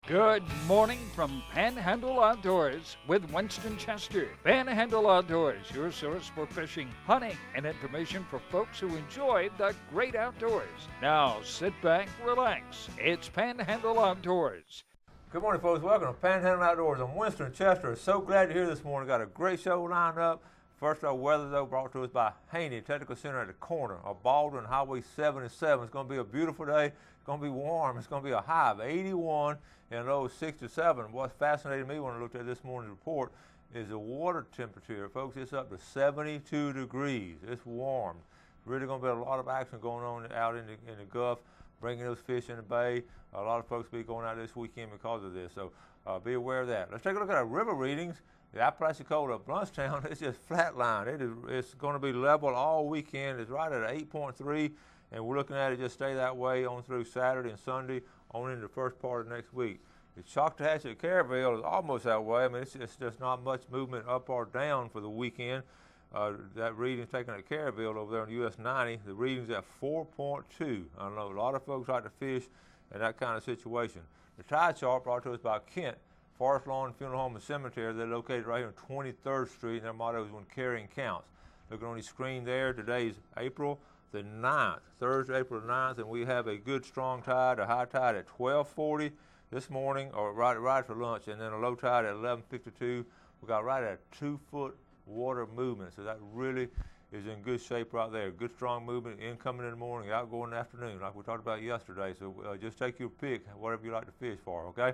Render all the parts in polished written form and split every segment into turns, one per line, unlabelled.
Good morning from Panhandle Outdoors with Winston Chester. Panhandle Outdoors, your source for fishing, hunting, and information for folks who enjoy the great outdoors. Now sit back, relax. It's Panhandle Outdoors.
Good morning, folks. Welcome to Panhandle Outdoors. I'm Winston Chester. So glad you're here this morning. Got a great show lined up. First, our weather, though, brought to us by Haney Technical Center at the corner of Baldwin Highway 77. It's going to be a beautiful day. It's going to be warm. It's going to be a high of 81 and a low of 67. What fascinated me when I looked at this morning's report is the water temperature. Folks, it's up to 72 degrees. It's warm. Really going to be a lot of action going on out in the Gulf, bringing those fish in the bay. A lot of folks will be going out this weekend because of this, so be aware of that. Let's take a look at our river readings. The Apalachicola of Bluntstown, it's just flatline. It's going to be level all weekend. It's right at 8.3, and we're looking at it just stay that way on through Saturday and Sunday, on into the first part of next week. The Choctahatchee at Caryville is almost that way. I mean, it's just not much movement up or down for the weekend. That reading's taken at Caryville over there on US 90. The reading's at 4.2. I know a lot of folks like to fish in that kind of situation. The tide chart brought to us by Kent Forest Lawn Funeral Home and Cemetery. They're located right here on 23rd Street, and their motto is "When Carrying Counts." Looking on the screen there, today is April the 9th, Thursday, April the 9th, and we have a good strong tide, a high tide at 12:40 this morning, or right for lunch, and then a low tide at 11:52. We got right at 2-foot water movement, so that really is in good shape right there. Good strong movement, incoming in the morning, outgoing in the afternoon, like we talked about yesterday. So just take your pick, whatever you like to fish for, okay?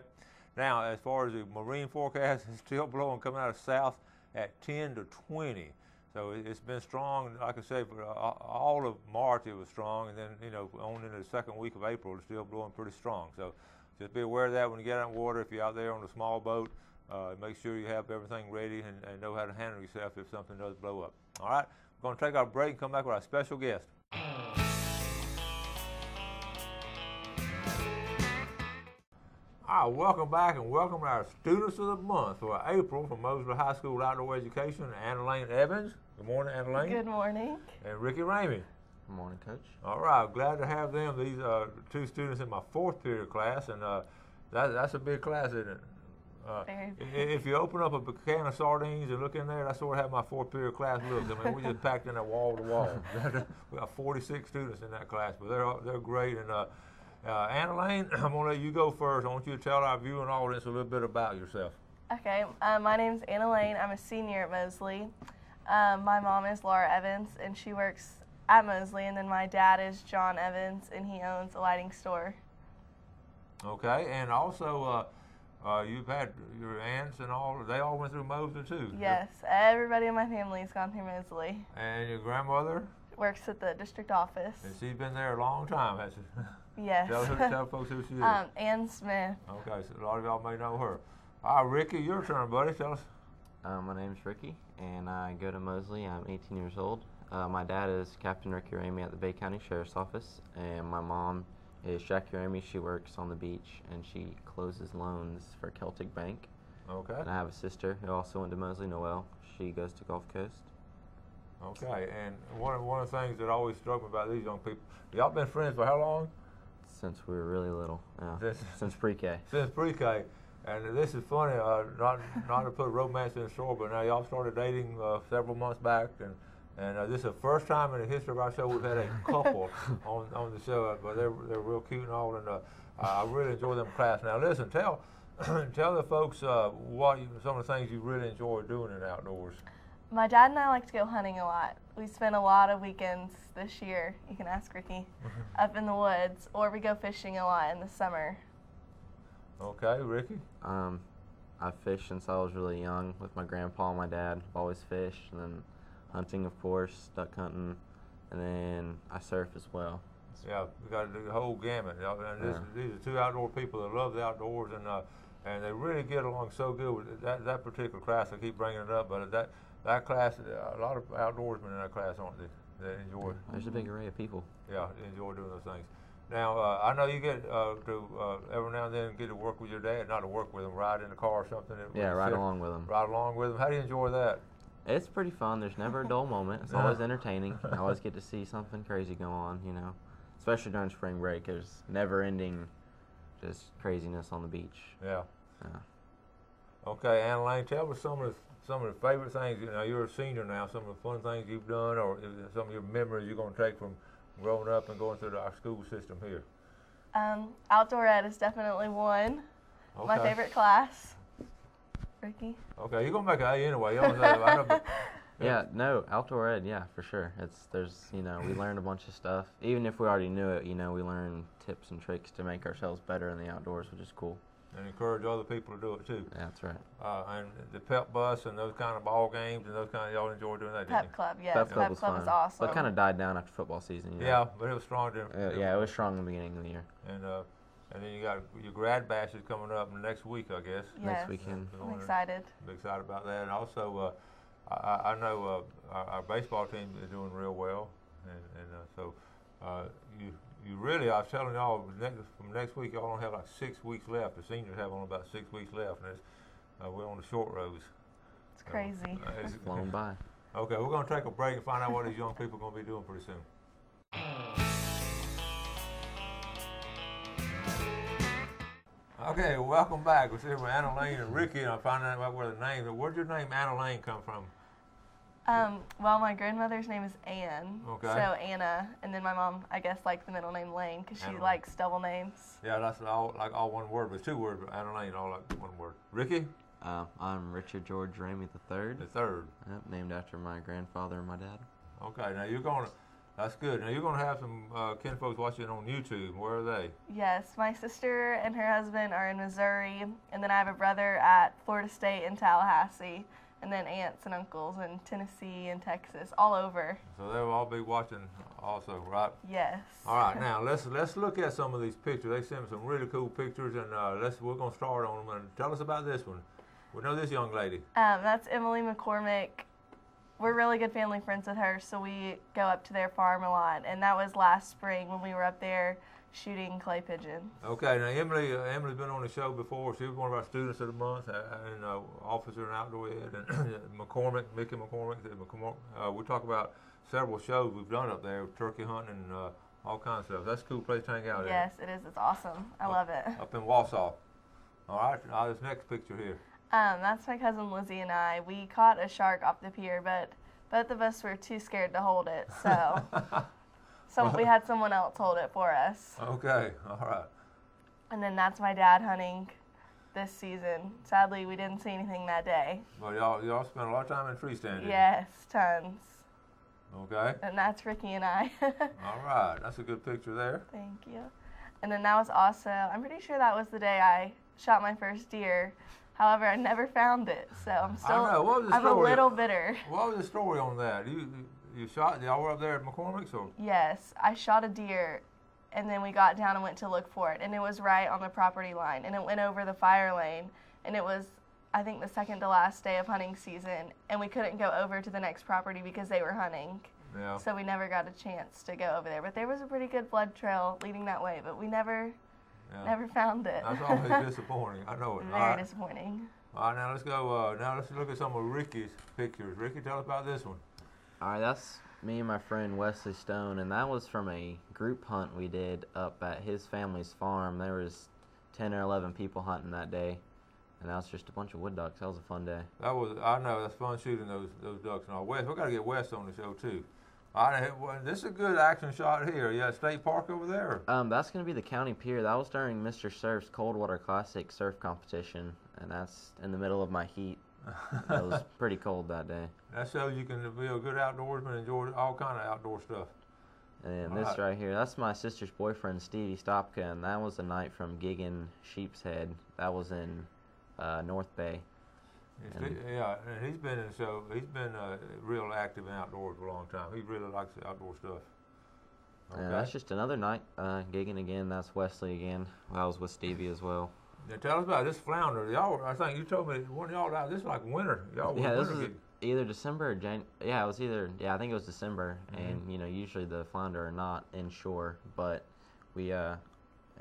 Now, as far as the marine forecast, it's still blowing, coming out of south at 10 to 20. So it's been strong. Like I say, for all of March it was strong, and then on into the second week of April, it's still blowing pretty strong. So just be aware of that when you get out in the water. If you're out there on a small boat, make sure you have everything ready and know how to handle yourself if something does blow up. All right, we're going to take our break and come back with our special guest. All right, welcome back and welcome to our Students of the Month for April from Mosley High School Outdoor Education, Anna Evans. Good morning, Anna.
Good morning.
And Ricky Ramey.
Good morning, Coach.
All right, glad to have them. These two students in my fourth period class, and that's a big class, isn't it?
Very
If you open up a can of sardines and look in there, that's sort of how my fourth period class looks. I mean, we just packed in there wall to wall. We got 46 students in that class, but they're great. And Anna Lane, I'm going to let you go first. I want you to tell our viewing audience a little bit about yourself.
Okay, my name's Anna Lane. I'm a senior at Mosley. My mom is Laura Evans, and she works at Mosley, and then my dad is John Evans, and he owns a lighting store.
Okay, and also you've had your aunts and all, they all went through Mosley too?
Yes, everybody in my family's gone through Mosley.
And your grandmother?
Works at the district office.
And she's been there a long time, has she?
Yes.
Tell folks who she is.
Ann Smith.
Okay, so a lot of y'all may know her. All right, Ricky, your turn, buddy. Tell us.
My name's Ricky, and I go to Mosley. I'm 18 years old. My dad is Captain Ricky Ramey at the Bay County Sheriff's Office, and my mom is Jackie Ramey. She works on the beach, and she closes loans for Celtic Bank.
Okay.
And I have a sister who also went to Mosley, Noelle. She goes to Gulf Coast.
Okay, and one of the things that always struck me about these young people, y'all been friends for how long?
Since we were really little, yeah. Since pre-K.
Since pre-K. And this is funny, not to put romance in the store, but now y'all started dating several months back, and this is the first time in the history of our show we've had a couple on the show, but they're real cute and all, and I really enjoy them class. Now listen, tell the folks some of the things you really enjoy doing in the outdoors.
My dad and I like to go hunting a lot. We spend a lot of weekends this year, you can ask Ricky, up in the woods, or we go fishing a lot in the summer.
Okay, Ricky?
I've fished since I was really young with my grandpa and my dad. I've always fished, and then hunting, of course, duck hunting, and then I surf as well.
Yeah, we got to do the whole gamut. And these are two outdoor people that love the outdoors, and they really get along so good with that particular class. I keep bringing it up, but that class, a lot of outdoorsmen in that class, aren't they? That enjoy.
There's a big array of people.
Yeah, they enjoy doing those things. Now, I know you get to every now and then get to work with your dad, not to work with him, ride in the car or something.
Yeah, ride along with him.
Ride along with him. How do you enjoy that?
It's pretty fun. There's never a dull moment. It's always entertaining. I always get to see something crazy go on, Especially during spring break. There's never-ending just craziness on the beach.
Yeah.
Yeah.
Okay, Anna Lane, tell me some of the favorite things. You know, you're a senior now. Some of the fun things you've done, or some of your memories you're going to take from growing up and going through our school system here.
Outdoor ed is definitely one.
Okay.
My favorite class. Ricky?
Okay, you're going to make an A anyway. You don't say, I know, but,
Yeah, no, outdoor ed, yeah, for sure. We learned a bunch of stuff. Even if we already knew it, we learn tips and tricks to make ourselves better in the outdoors, which is cool.
and encourage other people to do it too.
Yeah, that's right.
And the pep bus and those kind of ball games and those kind of, y'all enjoy doing that, didn't
Pep club, yes.
Pep club
Pep
was
club
fun.
is awesome.
But kind of died down after football season.
you? Yeah, but it was strong.
Yeah, it was strong in the beginning of the year.
And then you got your grad bash is coming up next week, I guess.
Yes.
Next weekend.
I'm excited.
Be excited about that. And also, I know our baseball team is doing real well, so you really, I was telling y'all, from next week, y'all only have like 6 weeks left. The seniors have only about 6 weeks left, and we're on the short rows.
It's crazy.
It's
Flown by.
Okay, we're going to take a break and find out what these young people are going to be doing pretty soon. Okay, welcome back. We're sitting with Anna Lane and Ricky, and I'm finding out about where the names are. Where'd your name Anna Lane come from?
Well, my grandmother's name is Ann.
Okay.
So Anna, and then my mom, I guess, likes the middle name Lane because she
Anna.
likes double names.
Yeah, that's all one word, but it's 2 words. But Anna Lane, all like one word. Ricky,
I'm Richard George Ramey III.
the third.
Yep, named after my grandfather and my dad.
Okay, now that's good. Now you're gonna have some kinfolks watching on YouTube. Where are they?
Yes, my sister and her husband are in Missouri, and then I have a brother at Florida State in Tallahassee, and then aunts and uncles in Tennessee and Texas, all over.
So they'll all be watching also, right?
Yes.
All right, now let's look at some of these pictures. They sent me some really cool pictures, and we're gonna start on them. And tell us about this one. We know this young lady.
That's Emily McCormick. We're really good family friends with her, so we go up to their farm a lot. And that was last spring when we were up there shooting clay pigeons.
Okay, now Emily's been on the show before. She was one of our students of the month, and officer in outdoor ed. And Mickey McCormick. We talk about several shows we've done up there, turkey hunting and all kinds of stuff. That's a cool place to hang out.
Yes, it is. It's awesome. I love it.
Up in Wausau. All right, now this next picture here.
That's my cousin Lizzie and I. We caught a shark off the pier, but both of us were too scared to hold it, so we had someone else hold it for us.
Okay, all right.
And then that's my dad hunting this season. Sadly, we didn't see anything that day.
Well, y'all spent a lot of time in tree standing.
Yes, tons.
Okay.
And that's Ricky and I.
All right, that's a good picture there.
Thank you. And then that was also, I'm pretty sure that was the day I shot my first deer. However, I never found it, so I'm still,
I know. What was the
I'm a
story?
little bitter.
What was the story on that? You shot, y'all were up there at McCormick's? Or?
Yes, I shot a deer, and then we got down and went to look for it, and it was right on the property line, and it went over the fire lane, and it was, I think, the second to last day of hunting season, and we couldn't go over to the next property because they were hunting.
Yeah.
So we never got a chance to go over there, but there was a pretty good blood trail leading that way, but we never found it.
That's always disappointing. I know it.
Very disappointing.
All right, now let's go. Now let's look at some of Ricky's pictures. Ricky, tell us about this one.
All right, that's me and my friend Wesley Stone, and that was from a group hunt we did up at his family's farm. There was 10 or 11 people hunting that day, and that was just a bunch of wood ducks. That was a fun day.
I know, that's fun shooting those ducks and all. Wes, we got to get Wes on the show too. All right, this is a good action shot here. Yeah, State Park over there.
That's going to be the county pier. That was during Mr. Surf's Coldwater Classic surf competition, and that's in the middle of my heat. It was pretty cold that day.
That shows you can be a good outdoorsman and enjoy all kind of outdoor stuff.
And this right here, that's my sister's boyfriend, Stevie Stopka, and that was the night from gigging Sheep's Head. That was in North Bay.
Yeah, and he's been in the show. He's been real active in outdoors for a long time. He really likes the outdoor stuff. Okay.
That's just another night gigging again. That's Wesley again. I was with Stevie as well.
Now tell us about this flounder. Y'all, I think you told me one of y'all out. This is like winter. Y'all
this was either December or January. Yeah, it was either. Yeah, I think it was December.
Mm-hmm.
And usually the flounder are not inshore, but we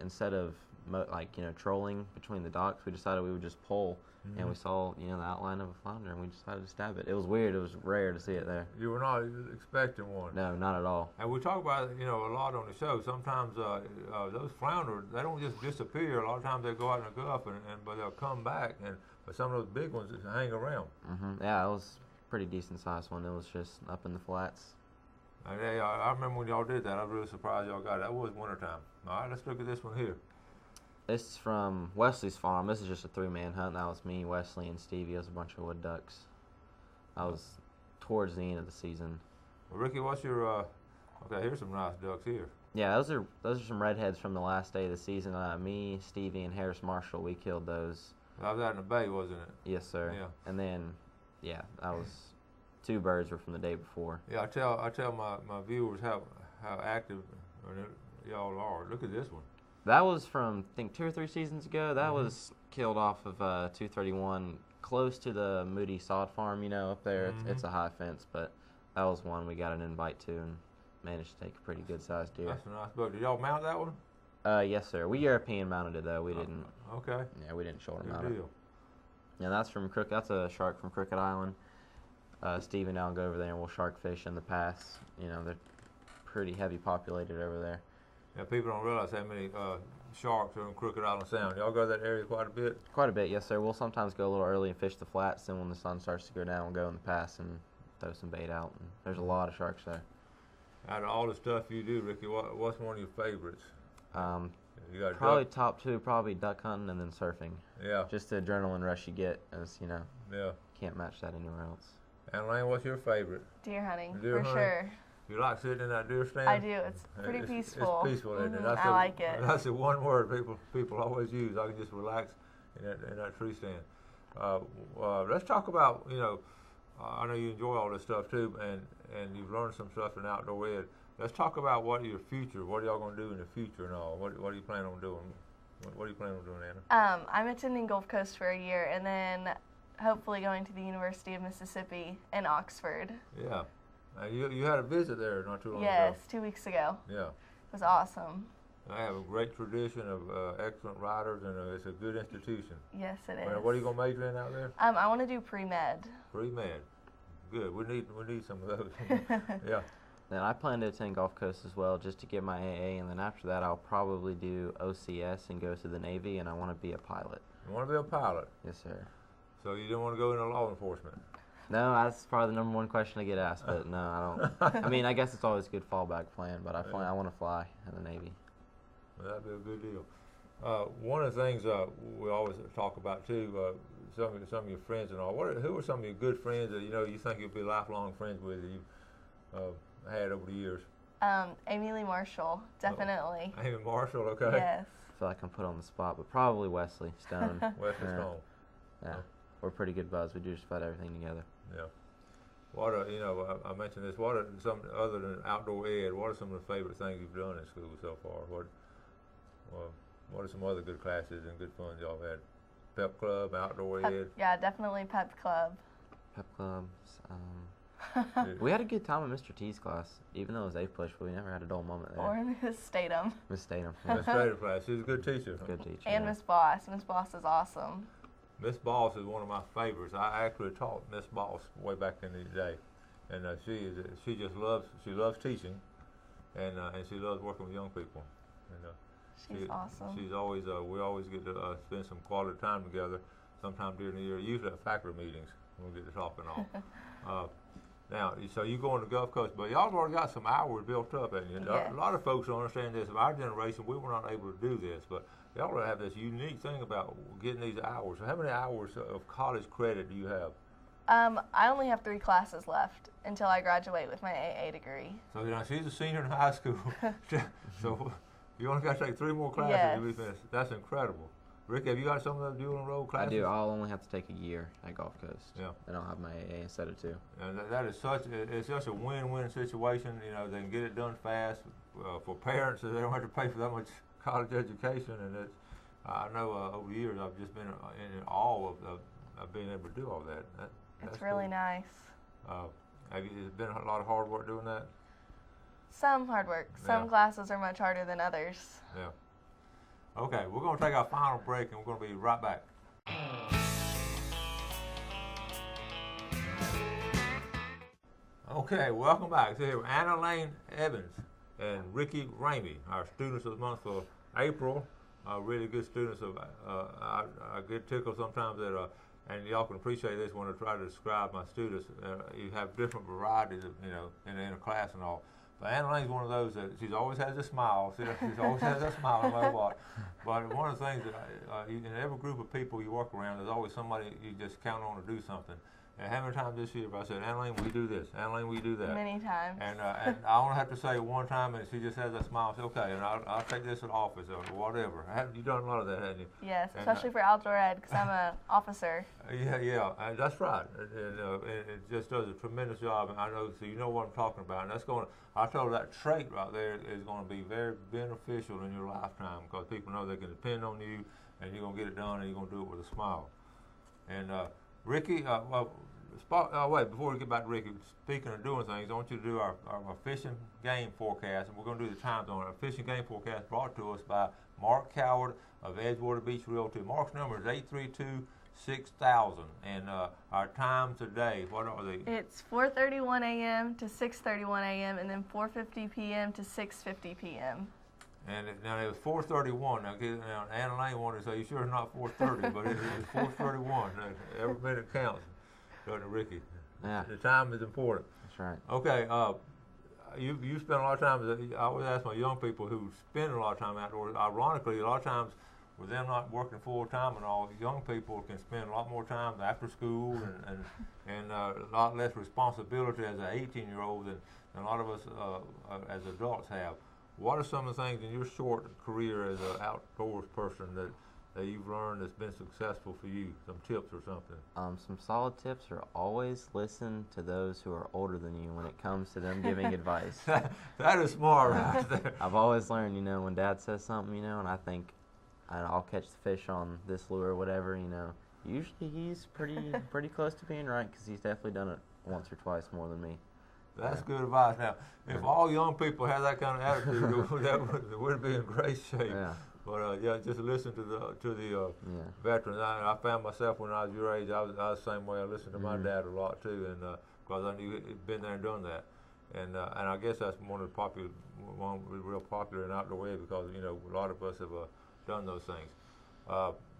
instead of trolling between the docks, we decided we would just pull, and we saw, the outline of a flounder, and we decided to stab it. It was weird. It was rare to see it there.
You were not expecting one.
No, not at all.
And we talk about it, a lot on the show. Sometimes those flounders, they don't just disappear. A lot of times they go out in the Gulf, but they'll come back. But some of those big ones just hang around.
Yeah, it was a pretty decent sized one. It was just up in the flats.
And I remember when y'all did that. I was really surprised y'all got it. That was wintertime. All right, let's look at this one here.
This is from Wesley's farm. This is just a 3-man hunt. That was me, Wesley, and Stevie. It was a bunch of wood ducks. I was towards the end of the season.
Well, Ricky, what's your? Okay, here's some nice ducks here.
Yeah, those are some redheads from the last day of the season. Me, Stevie, and Harris Marshall, we killed those.
That was out in the bay, wasn't it?
Yes, sir.
Yeah.
And then, that was 2 birds were from the day before.
Yeah, I tell my viewers how active y'all are. Look at this one.
That was from, I think, 2 or 3 seasons ago. That was killed off of 231, close to the Moody Sod Farm, up there. It's a high fence, but that was one we got an invite to and managed to take a pretty good-sized deer.
That's a nice boat. Did y'all mount that one?
Yes, sir. We European mounted it, though. We didn't.
Okay.
Yeah, we didn't shoulder mount
Good
it.
deal.
Yeah, that's a shark from Crooked Island. Steve and I'll go over there and we'll shark fish in the pass. They're pretty heavy populated over there.
Yeah, people don't realize how many sharks are in Crooked Island Sound. Y'all go to that area quite a bit?
Quite a bit, yes, sir. We'll sometimes go a little early and fish the flats, and when the sun starts to go down, we'll go in the pass and throw some bait out. And there's a lot of sharks there.
Out of all the stuff you do, Ricky, what's one of your favorites? You got
probably
duck?
top 2, probably duck hunting and then surfing.
Yeah.
Just the adrenaline rush you get, as
Yeah.
can't match that anywhere else.
And Lane, what's your favorite?
Deer hunting,
Deer
for
hunting?
sure.
You like sitting in that deer stand?
I do. It's pretty peaceful.
It's peaceful, isn't it?
I like it.
That's the one word people always use. I can just relax in that tree stand. Let's talk about, I know you enjoy all this stuff too, and you've learned some stuff in outdoor ed. Let's talk about what are y'all going to do in the future and all. What do you plan on doing? What are you planning on doing, Anna?
I'm attending Gulf Coast for a year, and then hopefully going to the University of Mississippi in Oxford.
Yeah. You had a visit there not too long ago.
Yes, 2 weeks ago.
Yeah.
It was awesome.
I have a great tradition of excellent writers, and it's a good institution.
Yes, it is.
What are you going to major in out there?
I want to do pre-med.
Pre-med. Good. We need some of those. Yeah.
Then I plan to attend Gulf Coast as well, just to get my AA, and then after that I'll probably do OCS and go to the Navy, and I want to be a pilot.
You want to be a pilot?
Yes, sir.
So you don't want to go into law enforcement?
No, that's probably the #1 question I get asked, but no, I don't. I mean, I guess it's always a good fallback plan, but I want to fly in the Navy.
Well, that'd be a good deal. One of the things we always talk about too, some of your friends and all. Who are some of your good friends that you think you'll be lifelong friends with that you've had over the years?
Amy Lee Marshall, definitely.
Amy Marshall, okay.
Yes.
I feel like I'm put on the spot, but probably Wesley Stone.
Wesley Stone.
Yeah, we're pretty good buds. We do just about everything together.
Yeah. I mentioned this. What are some other than outdoor ed? What are some of the favorite things you've done in school so far? What are some other good classes and good fun y'all had? Pep club, outdoor ed.
Yeah, definitely Pep Club.
Pep clubs. We had a good time in Mr. T's class, even though it was A push, but we never had a dull moment there.
Or Miss Statham.
Miss Statham.
Miss Statham class. She's a good teacher.
Good teacher.
And Miss Boss. Miss Boss is awesome.
Miss Boss is one of my favorites. I actually taught Miss Boss way back in the day, and she loves teaching, and she loves working with young people. And,
she's awesome.
She's always we always get to spend some quality time together. Sometime during the year, usually at faculty meetings, we'll get to talking all. Now, so you go on the Gulf Coast, but y'all have already got some hours built up, and
Yes.
a lot of folks don't understand this. Of our generation, we were not able to do this, but y'all have this unique thing about getting these hours. So how many hours of college credit do you have?
I only have 3 classes left until I graduate with my AA degree.
So she's a senior in high school, so you only got to take 3 more classes
Yes.
to be finished. That's incredible. Rick, have you got some of those dual enrolled
I
classes?
do. I'll only have to take a year at Gulf Coast.
Yeah.
And I'll have my AA instead of 2.
And that is such a win-win situation. They can get it done fast for parents, so they don't have to pay for that much college education. And I know over the years I've just been in awe of being able to do all that.
It's really
cool.
nice.
Has it been a lot of hard work doing that?
Some hard work. Some
Yeah.
classes are much harder than others.
Yeah. Okay, we're going to take our final break, and we're going to be right back. Okay, welcome back. So here with Anna Lane Evans and Ricky Ramey, our students of the month for April. Really good students. I get tickled sometimes that, and y'all can appreciate this when I try to describe my students. You have different varieties, of, in a class and all. But Anna Lane's one of those that she's always has a smile. She's always has a smile, no matter what. But one of the things that in every group of people you work around, there's always somebody you just count on to do something. And how many times this year have I said, Anna Lane, will you do this? Anna Lane, will you do that?
Many times.
And I only have to say one time, and she just has that smile. Say, okay, and I'll take this at office or whatever. You've done a lot of that, haven't you?
Yes,
And,
especially for outdoor ed, because I'm an officer.
Yeah, that's right. And it just does a tremendous job. And I know, so you know what I'm talking about. And that's going to, I told her that trait right there is going to be very beneficial in your lifetime because people know they can depend on you, and you're going to get it done, and you're going to do it with a smile. And Ricky, wait, before we get back to Ricky, speaking of doing things, I want you to do our fishing game forecast, and we're going to do the time zone. Our fishing game forecast brought to us by Mark Coward of Edgewater Beach Realty. Mark's number is 832-6000, and our time today, what are they?
It's 4:31 a.m. to 6:31 a.m. and then 4:50 p.m. to 6:50 p.m.
And now it was 4:31. Now Anna Lane wanted to say, "You sure it's not 4:30?" But it was 4:31. Every minute counts. Doesn't it, Ricky?
Yeah.
The time is important.
That's right.
Okay. You spend a lot of time. I always ask my young people who spend a lot of time outdoors. Ironically, a lot of times with them not working full time and all, young people can spend a lot more time after school and a lot less responsibility as an 18-year-old than a lot of us as adults have. What are some of the things in your short career as an outdoors person that you've learned that's been successful for you? Some tips or something?
Some solid tips are always listen to those who are older than you when it comes to them giving advice.
That is smart right there.
I've always learned, when Dad says something, and I think I'll catch the fish on this lure or whatever, usually he's pretty close to being right because he's definitely done it once or twice more than me.
That's good advice. Now, if all young people had that kind of attitude, we'd be in great shape.
Yeah.
But just listen to the veterans. I found myself when I was your age, I was the same way. I listened to my dad a lot too, and because I knew he'd been there and done that. And I guess that's one real popular in outdoor ed because a lot of us have done those things.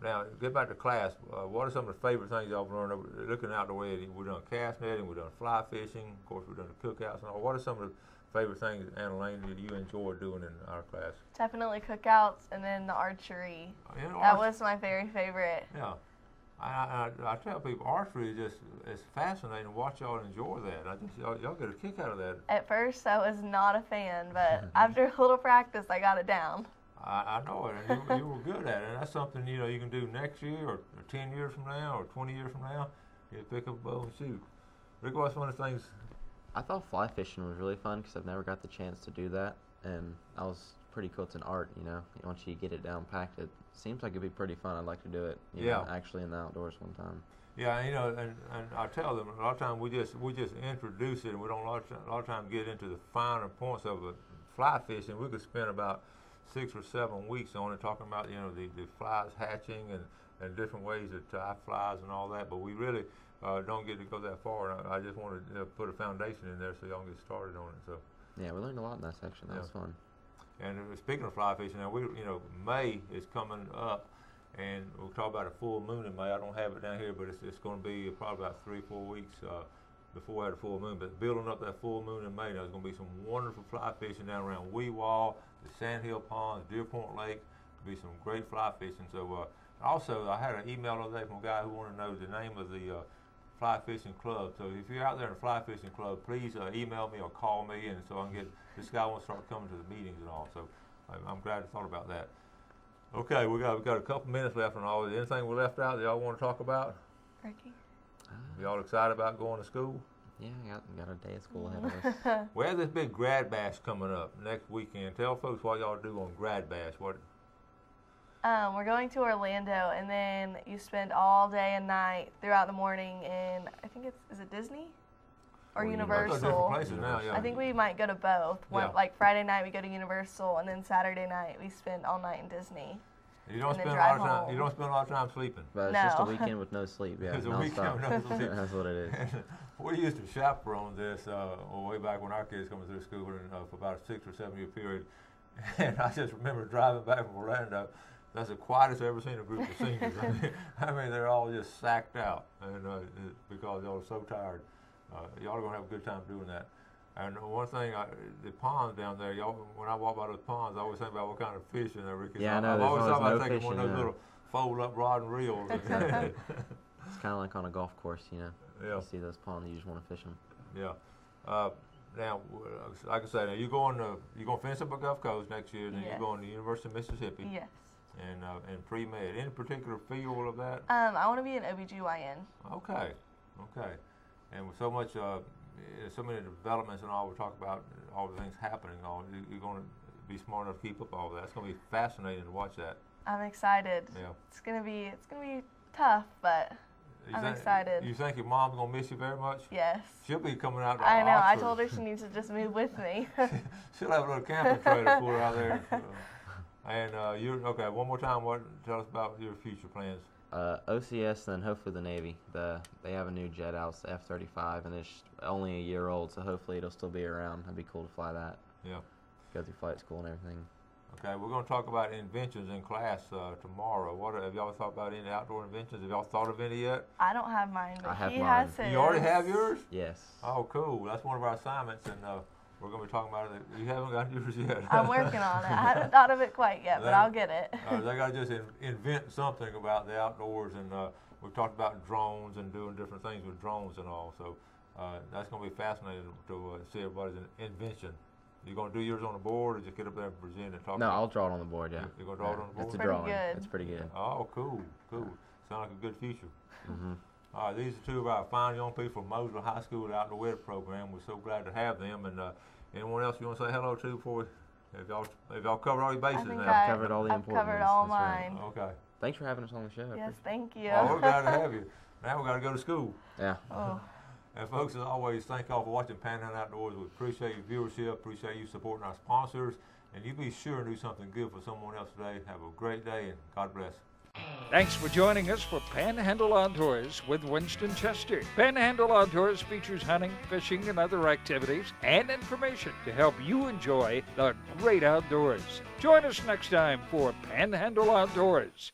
Now, get back to class. What are some of the favorite things y'all have learned looking outdoor ed? We've done cast netting, we've done fly fishing, of course we've done the cookouts and all. What are some of the favorite things, Anna Lane, that you enjoy doing in our class?
Definitely cookouts and then the archery. That was my very favorite.
Yeah. I tell people archery is it's fascinating to watch y'all enjoy that. I think y'all get a kick out of that.
At first I was not a fan, but after a little practice I got it down.
I know it, and you were good at it. And that's something you can do next year or 10 years from now or 20 years from now. You pick up a bow and shoot. Rick, what's one of the things?
I thought fly fishing was really fun because I've never got the chance to do that, and that was pretty cool. It's an art, Once you get it down packed, it seems like it'd be pretty fun. I'd like to do it, actually in the outdoors one time.
Yeah, and I tell them a lot of times we just introduce it, and we don't a lot of times get into the finer points of it. Fly fishing, we could spend about 6 or 7 weeks on it talking about the flies hatching and different ways to tie flies and all that, but we really don't get to go that far. And I just wanted to put a foundation in there so y'all can get started on it. So
yeah, we learned a lot in that section. That was fun.
And speaking of fly fishing, now May is coming up, and we'll talk about a full moon in May. I don't have it down here, but it's going to be probably about 3-4 weeks before we had a full moon. But building up that full moon in May, there's going to be some wonderful fly fishing down around Weewall, the Sandhill Ponds, Deer Point Lake. There'll be some great fly fishing. So also, I had an email the other day from a guy who wanted to know the name of the fly fishing club. So if you're out there in a fly fishing club, please email me or call me, and so I can get this guy wants to start coming to the meetings and all. So I'm glad I thought about that. Okay, we got a couple minutes left and all. Anything we left out that y'all want to talk about?
Ricky?
Y'all excited about going to school?
Yeah, got a day of school ahead of us.
We have this big grad bash coming up next weekend. Tell folks what y'all do on grad bash. What?
We're going to Orlando, and then you spend all day and night throughout the morning in, I think is it Disney? Or Universal?
Different places now, yeah.
I think we might go to both.
Yeah.
Like Friday night we go to Universal, and then Saturday night we spend all night in Disney.
You don't
and then
spend a
drive
lot of time.
home.
You don't spend a lot of time sleeping.
But it's just a
No.
weekend with no sleep. Yeah,
It's a
nonstop.
weekend with no sleep.
That's what it is.
We used to chaperone this way back when our kids coming through school for about a 6 or 7 year period. And I just remember driving back from Orlando. That's the quietest I've ever seen a group of seniors. I mean, they're all just sacked out, and because y'all are so tired. Y'all are gonna have a good time doing that. And one thing, the ponds down there, y'all. When I walk by those ponds, I always think about what kind of fish in there, Ricky.
Yeah, I know.
I've
There's
always
always
thought about
no
taking
fish
one of
in
those
there.
little fold-up rod and reels.
It's kind of like on a golf course, you know.
Yeah.
You see those ponds, you just want to fish them.
Yeah. Now, like I said, now you're going to finish up at Gulf Coast next year, and then
Yes.
you're going to the University of Mississippi.
Yes.
And pre-med. Any particular field of that?
I want to be an OBGYN.
Okay. And with so much, so many developments and all, we talk about all the things happening. You're going to be smart enough to keep up all that. It's going to be fascinating to watch that.
I'm excited.
Yeah.
It's gonna be tough, but I'm excited.
You think your mom's going to miss you very much?
yes.
She'll be coming out to
I know. I
Oxford.
told her she needs to just move with me.
She'll have a little camping trailer for her out there. And okay. One more time, tell us about your future plans.
OCS, then hopefully the Navy. They have a new jet out, it's the F-35, and it's only a year old, so hopefully it'll still be around. That'd be cool to fly that.
Yeah.
Go through flight school and everything.
Okay, we're going to talk about inventions in class tomorrow. Have y'all thought about any outdoor inventions? Have y'all thought of any yet?
I don't have mine, but
I have
he
mine.
has his.
You already have yours?
Yes.
Oh, cool. That's one of our assignments, and we're going to be talking about it. You haven't got yours yet.
I'm working on it. I haven't thought of it quite yet, but I'll get it.
They got to just invent something about the outdoors, and we've talked about drones and doing different things with drones and all. So that's going to be fascinating to see everybody's invention. You going to do yours on the board, or just get up there and present and talk?
No, I'll draw it on the board, yeah.
You're going to draw it on the board?
It's a
Pretty
drawing.
good.
It's pretty good.
Oh, cool. Sound like a good future.
Mm-hmm.
All right, these are two of our fine young people from Moseville High School Outdoor Weather Program. We're so glad to have them. And anyone else you want to say hello to before if y'all covered all your bases
think
now?
Covered all the
I've
important
covered
ones,
all
that's right.
mine.
Okay.
Thanks for having us on the show.
Yes, thank you.
Oh, we're glad to have you. Now we got to go to school.
Yeah.
Oh.
And folks, as always, thank y'all for watching Panhandle Outdoors. We appreciate your viewership, appreciate you supporting our sponsors, and you be sure and do something good for someone else today. Have a great day, and God bless.
Thanks for joining us for Panhandle Outdoors with Winston Chester. Panhandle Outdoors features hunting, fishing, and other activities and information to help you enjoy the great outdoors. Join us next time for Panhandle Outdoors.